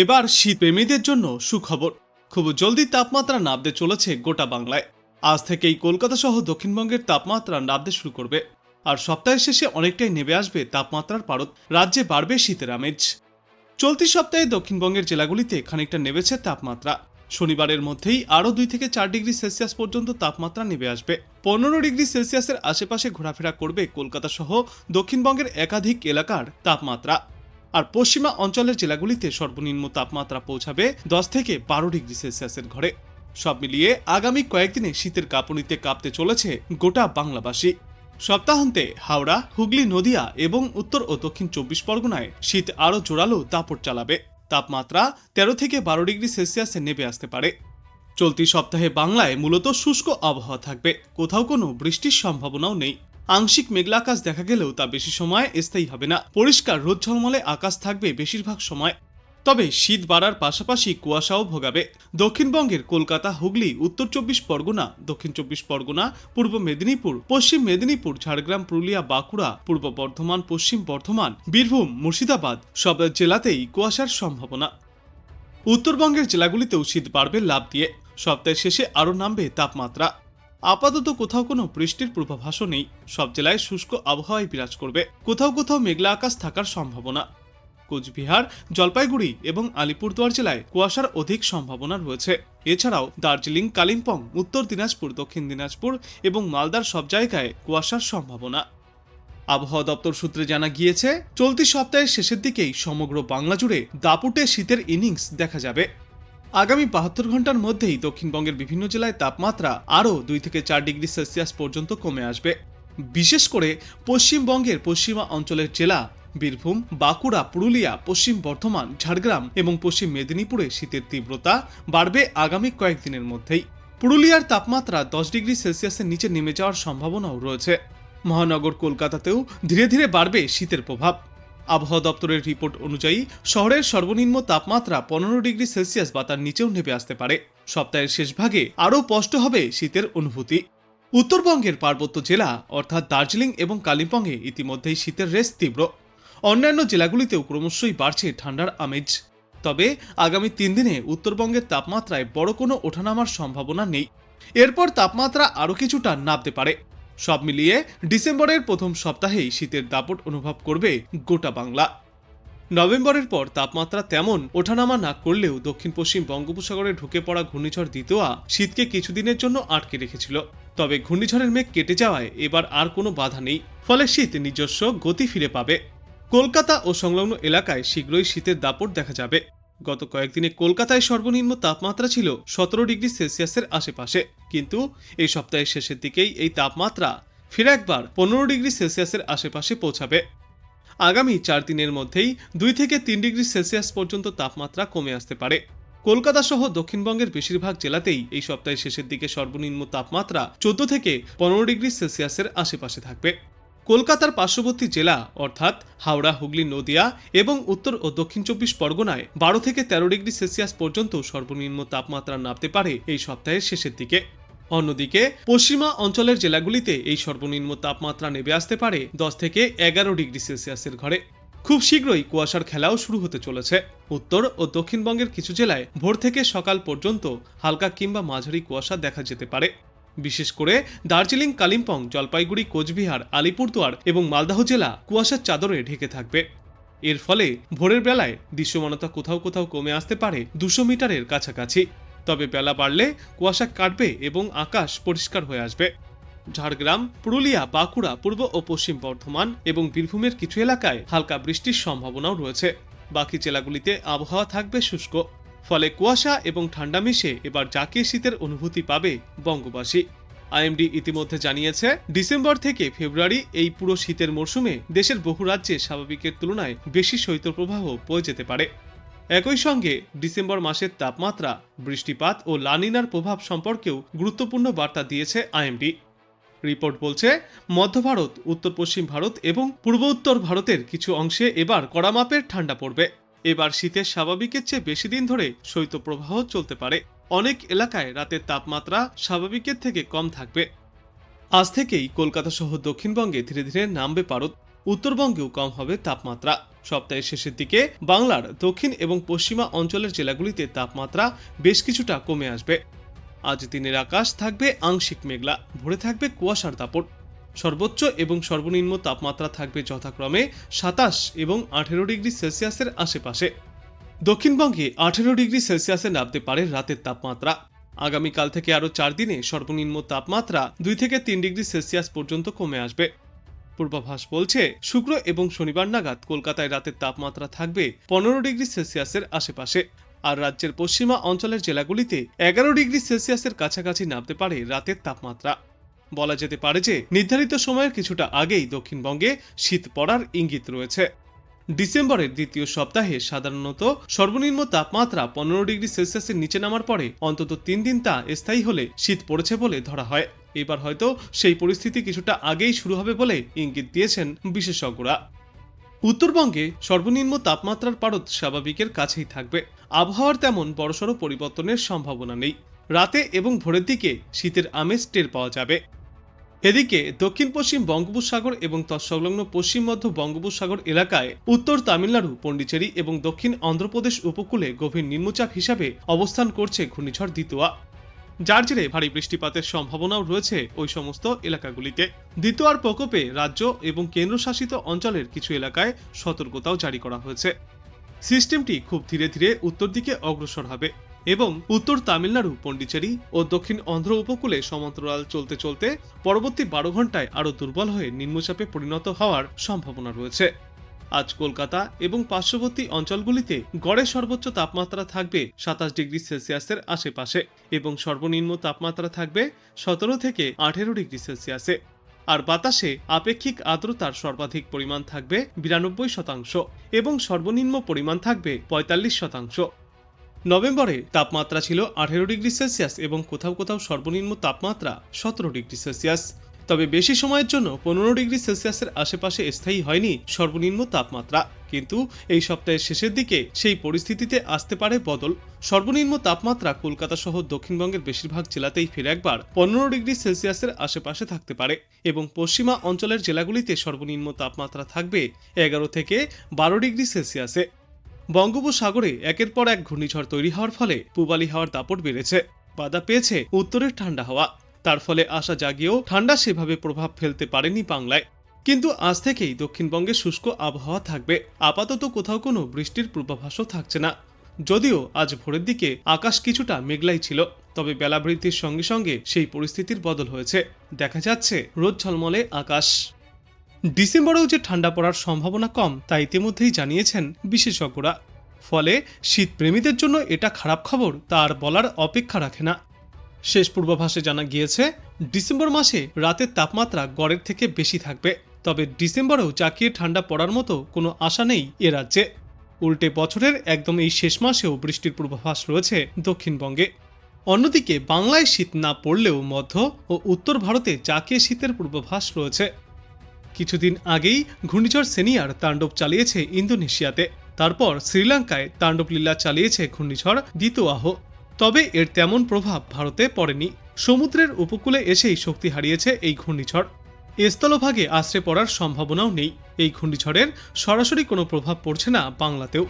এবার শীতপ্রেমীদের জন্য সুখবর। খুব জলদি তাপমাত্রা নামতে চলেছে গোটা বাংলায়। আজ থেকেই কলকাতা সহ দক্ষিণবঙ্গের তাপমাত্রা নামতে শুরু করবে। আর সপ্তাহের শেষে অনেকটাই নেমে আসবে তাপমাত্রার পারদ। রাজ্যে বাড়বে শীতের আমেজ। চলতি সপ্তাহে দক্ষিণবঙ্গের জেলাগুলিতে খানিকটা নেমেছে তাপমাত্রা। শনিবারের মধ্যেই আরও 2 থেকে 4 ডিগ্রি সেলসিয়াস পর্যন্ত তাপমাত্রা নেমে আসবে। 15 ডিগ্রি সেলসিয়াসের আশেপাশে ঘোরাফেরা করবে কলকাতা সহ দক্ষিণবঙ্গের একাধিক এলাকার তাপমাত্রা। আর পশ্চিমা অঞ্চলের জেলাগুলিতে সর্বনিম্ন তাপমাত্রা পৌঁছাবে 10 থেকে 12 ডিগ্রি সেলসিয়াসের ঘরে। সব মিলিয়ে আগামী কয়েকদিনে শীতের কাঁপুনিতে কাঁপতে চলেছে গোটা বাংলাবাসী। সপ্তাহান্তে হাওড়া, হুগলি, নদিয়া এবং উত্তর ও দক্ষিণ 24 পরগনায় শীত আরও জোরালো দাপট চালাবে। তাপমাত্রা 13 থেকে 12 ডিগ্রি সেলসিয়াসে নেমে আসতে পারে। চলতি সপ্তাহে বাংলায় মূলত শুষ্ক আবহাওয়া থাকবে। কোথাও কোনো বৃষ্টির সম্ভাবনাও নেই। আংশিক মেঘলা আকাশ দেখা গেলেও তা বেশি সময় স্থায়ী হবে না। পরিষ্কার রোদ ঝলমলে আকাশ থাকবে বেশিরভাগ সময়। তবে শীত বাড়ার পাশাপাশি কুয়াশাও ভোগাবে। দক্ষিণবঙ্গের কলকাতা, হুগলি, উত্তর 24 পরগনা, দক্ষিণ 24 পরগনা, পূর্ব মেদিনীপুর, পশ্চিম মেদিনীপুর, ঝাড়গ্রাম, পুরুলিয়া, বাঁকুড়া, পূর্ব বর্ধমান, পশ্চিম বর্ধমান, বীরভূম, মুর্শিদাবাদ সব জেলাতেই কুয়াশার সম্ভাবনা। উত্তরবঙ্গের জেলাগুলিতেও শীত বাড়বে লাফ দিয়ে। সপ্তাহের শেষে আরও নামবে তাপমাত্রা। আপাতত কোথাও কোনো বৃষ্টির পূর্বাভাসও নেই। সব জেলায় শুষ্ক আবহাওয়ায় বিরাজ করবে। কোথাও কোথাও মেঘলা আকাশ থাকার সম্ভাবনা। কোচবিহার, জলপাইগুড়ি এবং আলিপুরদুয়ার জেলায় কুয়াশার অধিক সম্ভাবনা রয়েছে। এছাড়াও দার্জিলিং, কালিম্পং, উত্তর দিনাজপুর, দক্ষিণ দিনাজপুর এবং মালদার সব জায়গায় কুয়াশার সম্ভাবনা। আবহাওয়া দপ্তর সূত্রে জানা গিয়েছে, চলতি সপ্তাহের শেষের দিকেই সমগ্র বাংলা জুড়ে দাপুটে শীতের ইনিংস দেখা যাবে। আগামী 72 ঘন্টার মধ্যেই দক্ষিণবঙ্গের বিভিন্ন জেলায় তাপমাত্রা আরও 2 থেকে 4 ডিগ্রি সেলসিয়াস পর্যন্ত কমে আসবে। বিশেষ করে পশ্চিমবঙ্গের পশ্চিমা অঞ্চলের জেলা বীরভূম, বাঁকুড়া, পুরুলিয়া, পশ্চিম বর্ধমান, ঝাড়গ্রাম এবং পশ্চিম মেদিনীপুরে শীতের তীব্রতা বাড়বে আগামী কয়েকদিনের মধ্যেই। পুরুলিয়ার তাপমাত্রা 10 ডিগ্রি সেলসিয়াসের নিচে নেমে যাওয়ার সম্ভাবনাও রয়েছে। মহানগর কলকাতাতেও ধীরে ধীরে বাড়বে শীতের প্রভাব। আবহাওয়া দপ্তরের রিপোর্ট অনুযায়ী শহরের সর্বনিম্ন তাপমাত্রা 15 ডিগ্রি সেলসিয়াস বা তার নিচেও নেমে আসতে পারে। সপ্তাহের শেষ ভাগে আরও স্পষ্ট হবে শীতের অনুভূতি। উত্তরবঙ্গের পার্বত্য জেলা অর্থাৎ দার্জিলিং এবং কালিম্পংয়ে ইতিমধ্যেই শীতের রেশ তীব্র। অন্যান্য জেলাগুলিতেও ক্রমশই বাড়ছে ঠান্ডার আমেজ। তবে আগামী 3 দিনে উত্তরবঙ্গের তাপমাত্রায় বড় কোনো ওঠানামার সম্ভাবনা নেই। এরপর তাপমাত্রা আরও কিছুটা নামতে পারে। সব মিলিয়ে ডিসেম্বরের প্রথম সপ্তাহেই শীতের দাপট অনুভব করবে গোটা বাংলা। নভেম্বরের পর তাপমাত্রা তেমন ওঠানামা না করলেও দক্ষিণ পশ্চিম বঙ্গোপসাগরে ঢুকে পড়া ঘূর্ণিঝড় দিতোয়া শীতকে কিছুদিনের জন্য আটকে রেখেছিল। তবে ঘূর্ণিঝড়ের মেঘ কেটে যাওয়ায় এবার আর কোনো বাধা নেই। ফলে শীত নিজস্ব গতি ফিরে পাবে। কলকাতা ও সংলগ্ন এলাকায় শীঘ্রই শীতের দাপট দেখা যাবে। গত কয়েকদিনে কলকাতায় সর্বনিম্ন তাপমাত্রা ছিল 17 ডিগ্রি সেলসিয়াসের আশেপাশে, কিন্তু এই সপ্তাহের শেষের দিকেই এই তাপমাত্রা ফিরে একবার 15 ডিগ্রি সেলসিয়াসের আশেপাশে পৌঁছাবে। আগামী 4 দিনের মধ্যেই 2 থেকে 3 ডিগ্রি সেলসিয়াস পর্যন্ত তাপমাত্রা কমে আসতে পারে। কলকাতা সহ দক্ষিণবঙ্গের বেশিরভাগ জেলাতেই এই সপ্তাহের শেষের দিকে সর্বনিম্ন তাপমাত্রা 14 থেকে 15 ডিগ্রি সেলসিয়াসের আশেপাশে থাকবে। কলকাতার পার্শ্ববর্তী জেলা অর্থাৎ হাওড়া, হুগলি, নদিয়া এবং উত্তর ও দক্ষিণ 24 পরগনায় 12 থেকে 13 ডিগ্রি সেলসিয়াস পর্যন্ত সর্বনিম্ন তাপমাত্রা নামতে পারে এই সপ্তাহের শেষের দিকে। অন্যদিকে পশ্চিমা অঞ্চলের জেলাগুলিতে এই সর্বনিম্ন তাপমাত্রা নেমে আসতে পারে 10 থেকে 11 ডিগ্রি সেলসিয়াসের ঘরে। খুব শীঘ্রই কুয়াশার খেলাও শুরু হতে চলেছে। উত্তর ও দক্ষিণবঙ্গের কিছু জেলায় ভোর থেকে সকাল পর্যন্ত হালকা কিংবা মাঝারি কুয়াশা দেখা যেতে পারে। বিশেষ করে দার্জিলিং, কালিম্পং, জলপাইগুড়ি, কোচবিহার, আলিপুরদুয়ার এবং মালদহ জেলা কুয়াশার চাদরে ঢেকে থাকবে। এর ফলে ভোরের বেলায় দৃশ্যমানতা কোথাও কোথাও কমে আসতে পারে 200 মিটারের কাছাকাছি। তবে বেলা বাড়লে কুয়াশা কাটবে এবং আকাশ পরিষ্কার হয়ে আসবে। ঝাড়গ্রাম, পুরুলিয়া, বাঁকুড়া, পূর্ব ও পশ্চিম বর্ধমান এবং বীরভূমের কিছু এলাকায় হালকা বৃষ্টির সম্ভাবনাও রয়েছে। বাকি জেলাগুলিতে আবহাওয়া থাকবে শুষ্ক। ফলে কুয়াশা এবং ঠান্ডা মিশে এবার জাঁকিয়ে শীতের অনুভূতি পাবে বঙ্গবাসী। আইএমডি ইতিমধ্যে জানিয়েছে, ডিসেম্বর থেকে ফেব্রুয়ারি এই পুরো শীতের মরশুমে দেশের বহু রাজ্যে স্বাভাবিকের তুলনায় বেশি শৈত্যপ্রবাহ বয়ে যেতে পারে। একই সঙ্গে ডিসেম্বর মাসের তাপমাত্রা, বৃষ্টিপাত ও লানিনার প্রভাব সম্পর্কেও গুরুত্বপূর্ণ বার্তা দিয়েছে আইএমডি। রিপোর্ট বলছে, মধ্য ভারত, উত্তর পশ্চিম ভারত এবং পূর্ব উত্তর ভারতের কিছু অংশে এবার কড়া মাপের ঠান্ডা পড়বে। এবার শীতের স্বাভাবিকের চেয়ে বেশি দিন ধরে শৈত্যপ্রবাহ চলতে পারে। অনেক এলাকায় রাতের তাপমাত্রা স্বাভাবিকের থেকে কম থাকবে। আজ থেকেই কলকাতা সহ দক্ষিণবঙ্গে ধীরে ধীরে নামবে পারদ। উত্তরবঙ্গেও কম হবে তাপমাত্রা। সপ্তাহের শেষের দিকে বাংলার দক্ষিণ এবং পশ্চিমা অঞ্চলের জেলাগুলিতে তাপমাত্রা বেশ কিছুটা কমে আসবে। আজ দিনের আকাশ থাকবে আংশিক মেঘলা, ভোরে থাকবে কুয়াশার দাপট। সর্বোচ্চ এবং সর্বনিম্ন তাপমাত্রা থাকবে যথাক্রমে 27 এবং 18 ডিগ্রি সেলসিয়াসের আশেপাশে। দক্ষিণবঙ্গে 18 ডিগ্রি সেলসিয়াসে নামতে পারে রাতের তাপমাত্রা। আগামীকাল থেকে আরও 4 দিনে সর্বনিম্ন তাপমাত্রা 2 থেকে 3 ডিগ্রি সেলসিয়াস পর্যন্ত কমে আসবে। পূর্বাভাস বলছে শুক্র এবং শনিবার নাগাদ কলকাতায় রাতের তাপমাত্রা থাকবে 15 ডিগ্রি সেলসিয়াসের আশেপাশে, আর রাজ্যের পশ্চিমা অঞ্চলের জেলাগুলিতে 11 ডিগ্রি সেলসিয়াসের কাছাকাছি নামতে পারে রাতের তাপমাত্রা। বলা যেতে পারে যে নির্ধারিত সময়ের কিছুটা আগেই দক্ষিণবঙ্গে শীত পড়ার ইঙ্গিত রয়েছে। ডিসেম্বরের দ্বিতীয় সপ্তাহে সাধারণত সর্বনিম্ন তাপমাত্রা 15 ডিগ্রি সেলসিয়াসের নিচে নামার পরে অন্তত 3 দিন তা স্থায়ী হলে শীত পড়েছে বলে ধরা হয়। এবার হয়তো সেই পরিস্থিতি কিছুটা আগেই শুরু হবে বলে ইঙ্গিত দিয়েছেন বিশেষজ্ঞরা। উত্তরবঙ্গে সর্বনিম্ন তাপমাত্রার পারদ স্বাভাবিকের কাছেই থাকবে। আবহাওয়ার তেমন বড়সড় পরিবর্তনের সম্ভাবনা নেই। রাতে এবং ভোরের দিকে শীতের আমেজ টের পাওয়া যাবে। এদিকে দক্ষিণ পশ্চিম বঙ্গোপসাগর এবং তৎসংলগ্ন পশ্চিম মধ্য বঙ্গোপসাগর এলাকায় উত্তর তামিলনাড়ু, পন্ডিচেরি এবং দক্ষিণ অন্ধ্রপ্রদেশ উপকূলে গভীর নিম্নচাপ হিসাবে অবস্থান করছে ঘূর্ণিঝড় দিতোয়া, যার জেরে ভারী বৃষ্টিপাতের সম্ভাবনাও রয়েছে ওই সমস্ত এলাকাগুলিতে। দিতোয়ার প্রকোপে রাজ্য এবং কেন্দ্রশাসিত অঞ্চলের কিছু এলাকায় সতর্কতাও জারি করা হয়েছে। সিস্টেমটি খুব ধীরে ধীরে উত্তর দিকে অগ্রসর হবে এবং উত্তর তামিলনাড়ু, পন্ডিচেরি ও দক্ষিণ অন্ধ্র উপকূলে সমান্তরাল চলতে চলতে পরবর্তী 12 ঘন্টায় আরও দুর্বল হয়ে নিম্নচাপে পরিণত হওয়ার সম্ভাবনা রয়েছে। আজ কলকাতা এবং পার্শ্ববর্তী অঞ্চলগুলিতে গড়ে সর্বোচ্চ তাপমাত্রা থাকবে 27 ডিগ্রি সেলসিয়াসের আশেপাশে এবং সর্বনিম্ন তাপমাত্রা থাকবে 17 থেকে 18 ডিগ্রি সেলসিয়াসে। আর বাতাসে আপেক্ষিক আর্দ্রতার সর্বাধিক পরিমাণ থাকবে 92% এবং সর্বনিম্ন পরিমাণ থাকবে 45%। নভেম্বরে তাপমাত্রা ছিল 18 ডিগ্রি সেলসিয়াস এবং কোথাও কোথাও সর্বনিম্ন তাপমাত্রা 17 ডিগ্রি সেলসিয়াস। তবে বেশি সময়ের জন্য 15 ডিগ্রি সেলসিয়াসের আশেপাশে স্থায়ী হয়নি সর্বনিম্ন তাপমাত্রা, কিন্তু এই সপ্তাহের শেষের দিকে সেই পরিস্থিতিতে আসতে পারে বদল। সর্বনিম্ন তাপমাত্রা কলকাতা সহ দক্ষিণবঙ্গের বেশিরভাগ জেলাতেই ফিরে একবার 15 ডিগ্রি সেলসিয়াসের আশেপাশে থাকতে পারে এবং পশ্চিমা অঞ্চলের জেলাগুলিতে সর্বনিম্ন তাপমাত্রা থাকবে 11 থেকে 12 ডিগ্রি সেলসিয়াসে। বঙ্গোপসাগরে একের পর এক ঘূর্ণিঝড় তৈরি হওয়ার ফলে পূবালি হাওয়ার দাপট বেড়েছে। বাধা পেয়েছে উত্তরের ঠান্ডা হাওয়া। তার ফলে আশা জাগিয়েও ঠান্ডা সেভাবে প্রভাব ফেলতে পারেনি বাংলায়। কিন্তু আজ থেকেই দক্ষিণবঙ্গে শুষ্ক আবহাওয়া থাকবে। আপাতত কোথাও কোনো বৃষ্টির পূর্বাভাসও থাকছে না। যদিও আজ ভোরের দিকে আকাশ কিছুটা মেঘলাই ছিল, তবে বেলা বৃদ্ধির সঙ্গে সঙ্গে সেই পরিস্থিতির বদল হয়েছে। দেখা যাচ্ছে রোদ ঝলমলে আকাশ। ডিসেম্বরেও যে ঠান্ডা পড়ার সম্ভাবনা কম তা ইতিমধ্যেই জানিয়েছেন বিশেষজ্ঞরা। ফলে শীতপ্রেমীদের জন্য এটা খারাপ খবর তা আর বলার অপেক্ষা রাখে না। শেষ পূর্বাভাসে জানা গিয়েছে ডিসেম্বর মাসে রাতের তাপমাত্রা গড়ের থেকে বেশি থাকবে, তবে ডিসেম্বরেও জাঁকিয়ে ঠান্ডা পড়ার মতো কোনো আশা নেই এ রাজ্যে। উল্টে বছরের একদম এই শেষ মাসেও বৃষ্টির পূর্বাভাস রয়েছে দক্ষিণবঙ্গে। অন্যদিকে বাংলায় শীত না পড়লেও মধ্য ও উত্তর ভারতে জাঁকিয়ে শীতের পূর্বাভাস রয়েছে। কিছুদিন আগেই ঘূর্ণিঝড় সেনিয়ার তাণ্ডব চালিয়েছে ইন্দোনেশিয়াতে, তারপর শ্রীলঙ্কায় তাণ্ডবলীলা চালিয়েছে ঘূর্ণিঝড় দিতোয়াহ। তবে এর তেমন প্রভাব ভারতে পড়েনি। সমুদ্রের উপকূলে এসেই শক্তি হারিয়েছে এই ঘূর্ণিঝড়। স্থলভাগে আশ্রে পড়ার সম্ভাবনাও নেই। এই ঘূর্ণিঝড়ের সরাসরি কোনো প্রভাব পড়ছে না বাংলাতেও।